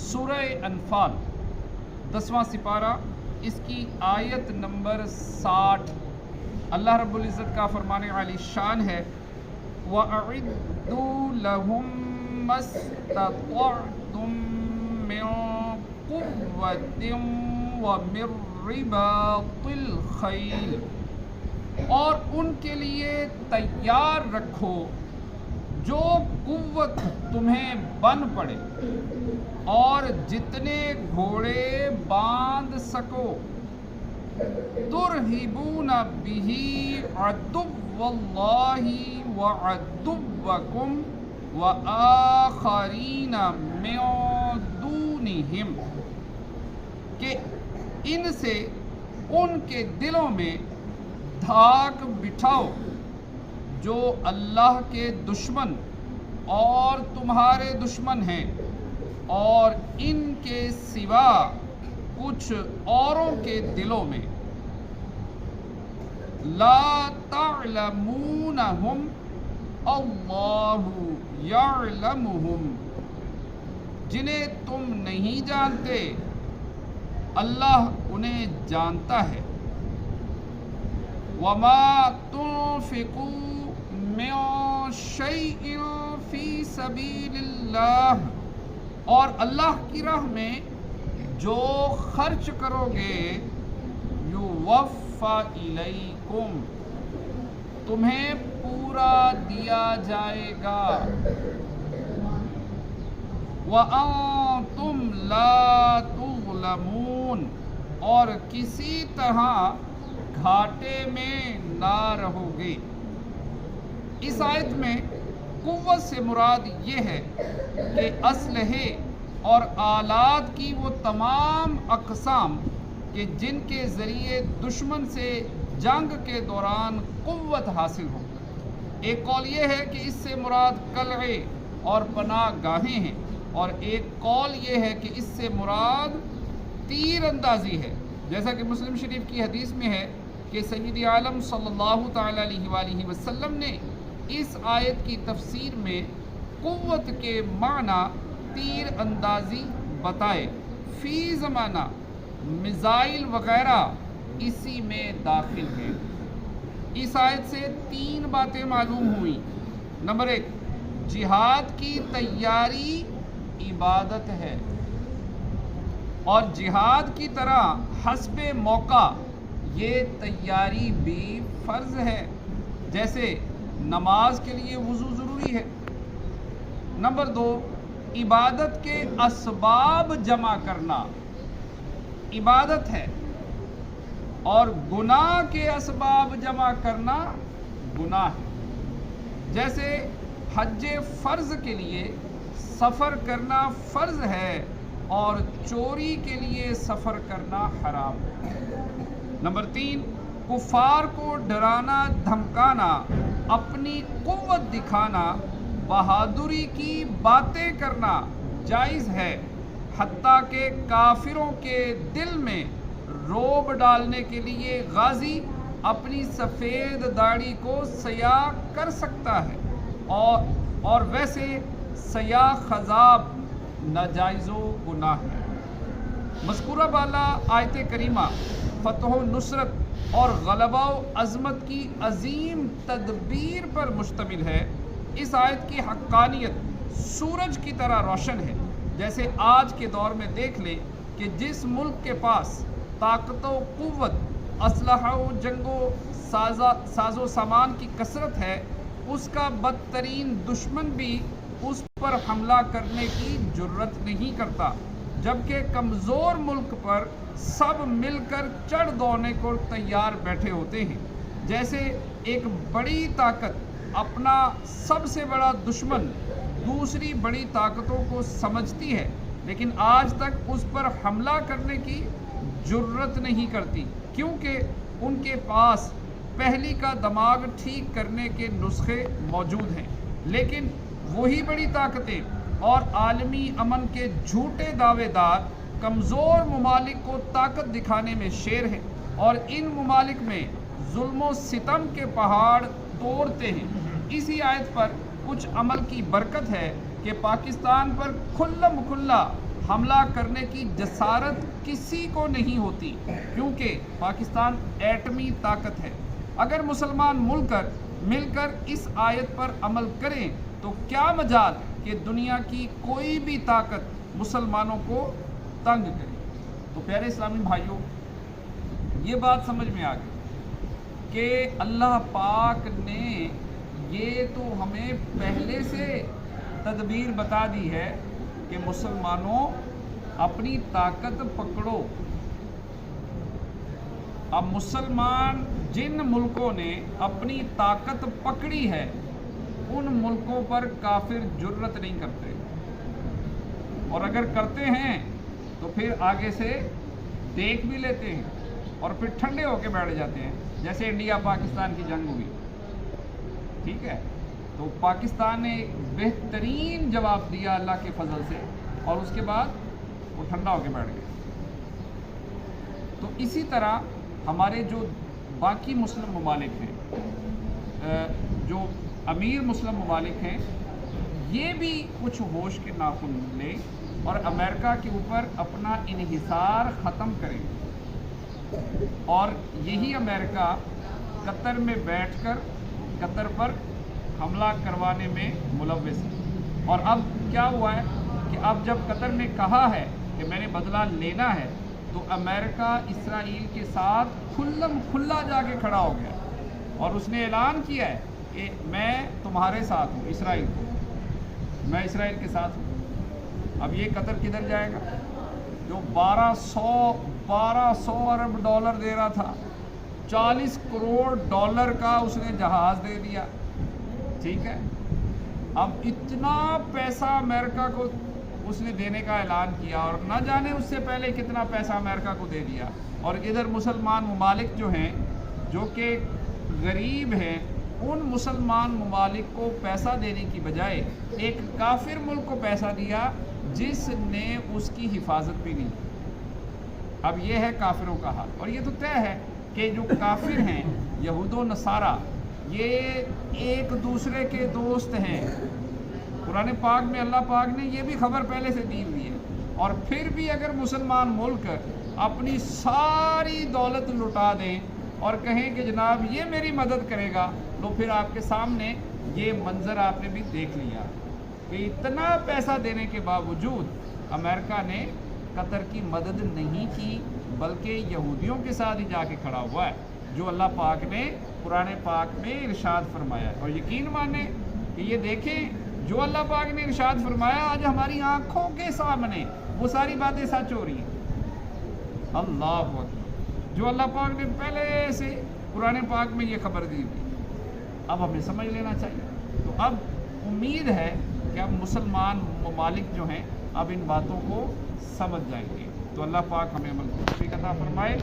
سورہ انفال 10واں سپارہ، اس کی آیت نمبر 60۔ اللہ رب العزت کا فرمان عالی شان ہے، وَأَعِدُّوا لَهُم مَّا اسْتَطَعْتُم مِّن قُوَّةٍ وَمِن رِّبَاطِ الْخَيْلِ، اور ان کے لیے تیار رکھو جو قوت تمہیں بن پڑے، اور جتنے گھوڑے باندھ سکو، ترہبون بہ عدو اللہ وعدوکم وآخرین من دونہم، کہ ان سے ان کے دلوں میں دھاک بٹھاؤ جو اللہ کے دشمن اور تمہارے دشمن ہیں، اور ان کے سوا کچھ اوروں کے دلوں میں، لا تعلمونہم اللہ یعلمہم، جنہیں تم نہیں جانتے اللہ انہیں جانتا ہے۔ وما تنفقوا من شیء فی سبیل اللہ، اور اللہ کی راہ میں جو خرچ کرو گے، یوفی الیکم، تمہیں پورا دیا جائے گا، وانتم لا تظلمون، اور کسی طرح گھاٹے میں نہ رہو گے۔ اس آیت میں قوت سے مراد یہ ہے کہ اسلحے اور آلات کی وہ تمام اقسام کہ جن کے ذریعے دشمن سے جنگ کے دوران قوت حاصل ہو۔ ایک قول یہ ہے کہ اس سے مراد قلعے اور پناہ گاہیں ہیں، اور ایک قول یہ ہے کہ اس سے مراد تیر اندازی ہے، جیسا کہ مسلم شریف کی حدیث میں ہے کہ سید عالم صلی اللہ تعالیٰ علیہ وآلہ وسلم نے اس آیت کی تفسیر میں قوت کے معنی تیر اندازی بتائے۔ فی زمانہ میزائل وغیرہ اسی میں داخل ہیں۔ اس آیت سے 3 باتیں معلوم ہوئیں۔ نمبر 1، جہاد کی تیاری عبادت ہے، اور جہاد کی طرح حسب موقع یہ تیاری بھی فرض ہے، جیسے نماز کے لیے وضو ضروری ہے۔ نمبر 2، عبادت کے اسباب جمع کرنا عبادت ہے، اور گناہ کے اسباب جمع کرنا گناہ ہے، جیسے حج فرض کے لیے سفر کرنا فرض ہے، اور چوری کے لیے سفر کرنا حرام ہے۔ نمبر 3، کفار کو ڈرانا دھمکانا، اپنی قوت دکھانا، بہادری کی باتیں کرنا جائز ہے، حتیٰ کہ کافروں کے دل میں رعب ڈالنے کے لیے غازی اپنی سفید داڑھی کو سیاہ کر سکتا ہے، اور ویسے سیاہ خضاب ناجائز و گناہ ہے۔ مذکورہ بالا آیت کریمہ فتح و نصرت اور غلبہ و عظمت کی عظیم تدبیر پر مشتمل ہے۔ اس آیت کی حقانیت سورج کی طرح روشن ہے۔ جیسے آج کے دور میں دیکھ لیں کہ جس ملک کے پاس طاقت و قوت، اسلحہ و جنگ و ساز و سامان کی کثرت ہے، اس کا بدترین دشمن بھی اس پر حملہ کرنے کی جرت نہیں کرتا، جبکہ کمزور ملک پر سب مل کر چڑھ دوڑنے کو تیار بیٹھے ہوتے ہیں۔ جیسے ایک بڑی طاقت اپنا سب سے بڑا دشمن دوسری بڑی طاقتوں کو سمجھتی ہے، لیکن آج تک اس پر حملہ کرنے کی جرت نہیں کرتی، کیونکہ ان کے پاس پہلی کا دماغ ٹھیک کرنے کے نسخے موجود ہیں۔ لیکن وہی بڑی طاقتیں اور عالمی امن کے جھوٹے دعوے دار کمزور ممالک کو طاقت دکھانے میں شیر ہیں، اور ان ممالک میں ظلم و ستم کے پہاڑ توڑتے ہیں۔ اسی آیت پر کچھ عمل کی برکت ہے کہ پاکستان پر کھلا حملہ کرنے کی جسارت کسی کو نہیں ہوتی، کیونکہ پاکستان ایٹمی طاقت ہے۔ اگر مسلمان مل کر اس آیت پر عمل کریں تو کیا مجال کہ دنیا کی کوئی بھی طاقت مسلمانوں کو تنگ کرے۔ تو پیارے اسلامی بھائیوں، یہ بات سمجھ میں آ گئی کہ اللہ پاک نے یہ تو ہمیں پہلے سے تدبیر بتا دی ہے کہ مسلمانوں اپنی طاقت پکڑو۔ اب مسلمان جن ملکوں نے اپنی طاقت پکڑی ہے ان ملکوں پر کافر جرأت نہیں کرتے، اور اگر کرتے ہیں تو پھر آگے سے دیکھ بھی لیتے ہیں اور پھر ٹھنڈے ہو کے بیٹھ جاتے ہیں، جیسے انڈیا پاکستان کی جنگ ہوئی، ٹھیک ہے، تو پاکستان نے ایک بہترین جواب دیا اللہ کے فضل سے، اور اس کے بعد وہ ٹھنڈا ہو کے بیٹھ گئے۔ تو اسی طرح ہمارے جو باقی مسلم ممالک ہیں، جو امیر مسلم ممالک ہیں، یہ بھی کچھ ہوش کے ناخن لیں اور امریکہ کے اوپر اپنا انحصار ختم کریں، اور یہی امریکہ قطر میں بیٹھ کر قطر پر حملہ کروانے میں ملوث ہے۔ اور اب کیا ہوا ہے کہ اب جب قطر نے کہا ہے کہ میں نے بدلہ لینا ہے تو امریکہ اسرائیل کے ساتھ کھلم کھلا جا کے کھڑا ہو گیا، اور اس نے اعلان کیا ہے کہ میں تمہارے ساتھ ہوں، اسرائیل کو، میں اسرائیل کے ساتھ ہوں۔ اب یہ قطر کدھر جائے گا جو 1200 ارب ڈالر دے رہا تھا، 40 کروڑ ڈالر کا اس نے جہاز دے دیا، ٹھیک ہے۔ اب اتنا پیسہ امریکہ کو اس نے دینے کا اعلان کیا، اور نہ جانے اس سے پہلے کتنا پیسہ امریکہ کو دے دیا، اور ادھر مسلمان ممالک جو ہیں جو کہ غریب ہیں، ان مسلمان ممالک کو پیسہ دینے کی بجائے ایک کافر ملک کو پیسہ دیا جس نے اس کی حفاظت بھی نہیں کی۔ اب یہ ہے کافروں کا حال، اور یہ تو طے ہے کہ جو کافر ہیں یہود و نصارہ، یہ ایک دوسرے کے دوست ہیں۔ قرآن پاک میں اللہ پاک نے یہ بھی خبر پہلے سے دی ہوئی ہے، اور پھر بھی اگر مسلمان ملک اپنی ساری دولت لٹا دیں اور کہیں کہ جناب یہ میری مدد کرے گا، تو پھر آپ کے سامنے یہ منظر آپ نے بھی دیکھ لیا کہ اتنا پیسہ دینے کے باوجود امریکہ نے قطر کی مدد نہیں کی، بلکہ یہودیوں کے ساتھ ہی جا کے کھڑا ہوا ہے، جو اللہ پاک نے قرآن پاک میں ارشاد فرمایا ہے۔ اور یقین مانیں کہ یہ دیکھیں جو اللہ پاک نے ارشاد فرمایا آج ہماری آنکھوں کے سامنے وہ ساری باتیں سچ ہو رہی ہیں۔ اللہ اکبر، جو اللہ پاک نے پہلے سے قرآن پاک میں یہ خبر دی تھی، اب ہمیں سمجھ لینا چاہیے۔ تو اب امید ہے کہ اب مسلمان ممالک جو ہیں اب ان باتوں کو سمجھ جائیں گے، تو اللہ پاک ہمیں عمل کی توفیق عطا فرمائے۔